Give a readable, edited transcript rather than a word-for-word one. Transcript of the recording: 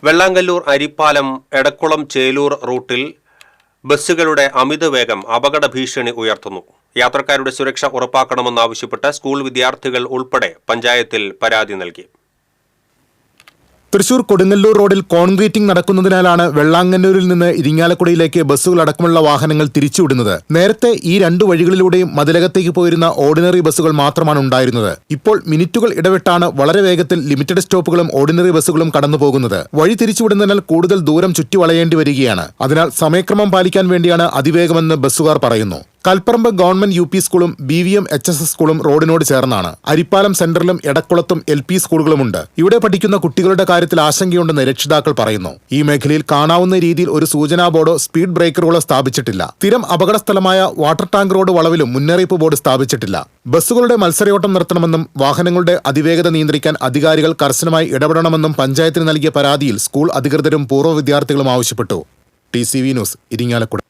വെള്ളാങ്കല്ലൂർ അരിപ്പാലം എടക്കുളം ചേലൂർ റൂട്ടിൽ ബസ്സുകളുടെ അമിതവേഗം അപകട ഭീഷണി ഉയർത്തുന്നു. യാത്രക്കാരുടെ സുരക്ഷ ഉറപ്പാക്കണമെന്നാവശ്യപ്പെട്ട് സ്കൂൾ വിദ്യാർത്ഥികൾ ഉൾപ്പെടെ പഞ്ചായത്തിൽ പരാതി നൽകി. തൃശൂർ കൊടുങ്ങല്ലൂർ റോഡിൽ കോൺക്രീറ്റിംഗ് നടക്കുന്നതിനാലാണ് വെള്ളാങ്കന്നൂരിൽ നിന്ന് ഇരിങ്ങാലക്കുടയിലേക്ക് ബസ്സുകളടക്കമുള്ള വാഹനങ്ങൾ തിരിച്ചുവിടുന്നത്. നേരത്തെ ഈ രണ്ടു വഴികളിലൂടെയും മതിലകത്തേക്ക് പോയിരുന്ന ഓർഡിനറി ബസ്സുകൾ മാത്രമാണ് ഉണ്ടായിരുന്നത്. ഇപ്പോൾ മിനിറ്റുകൾ ഇടവിട്ടാണ് വളരെ വേഗത്തിൽ ലിമിറ്റഡ് സ്റ്റോപ്പുകളും ഓർഡിനറി ബസ്സുകളും കടന്നുപോകുന്നത്. വഴി തിരിച്ചുവിടുന്നതിനാൽ കൂടുതൽ ദൂരം ചുറ്റിവളയേണ്ടി വരികയാണ്. അതിനാൽ സമയക്രമം പാലിക്കാൻ വേണ്ടിയാണ് അതിവേഗമെന്ന് ബസ്സുകാർ പറയുന്നു. കൽപ്പറമ്പ് ഗവൺമെന്റ് UP സ്കൂളും BVM HSS സ്കൂളും റോഡിനോട് ചേർന്നാണ്. അരിപ്പാലം സെന്ററിലും എടക്കുളത്തും LP സ്കൂളുകളുമുണ്ട്. ഇവിടെ പഠിക്കുന്ന കുട്ടികളുടെ കാര്യത്തിൽ ആശങ്കയുണ്ടെന്ന് രക്ഷിതാക്കൾ പറയുന്നു. ഈ മേഖലയിൽ കാണാവുന്ന രീതിയിൽ ഒരു സൂചനാ ബോർഡോ സ്പീഡ് ബ്രേക്കറുകളോ സ്ഥാപിച്ചിട്ടില്ല. സ്ഥിരം അപകട സ്ഥലമായ വാട്ടർ ടാങ്ക് റോഡ് വളവിലും മുന്നറിയിപ്പ് ബോർഡ് സ്ഥാപിച്ചിട്ടില്ല. ബസ്സുകളുടെ മത്സരയോട്ടം നിർത്തണമെന്നും വാഹനങ്ങളുടെ അതിവേഗത നിയന്ത്രിക്കാൻ അധികാരികൾ കർശനമായി ഇടപെടണമെന്നും പഞ്ചായത്തിന് നൽകിയ പരാതിയിൽ സ്കൂൾ അധികൃതരും പൂർവ്വ വിദ്യാർത്ഥികളും ആവശ്യപ്പെട്ടു. TCV news, Irinjalakuda.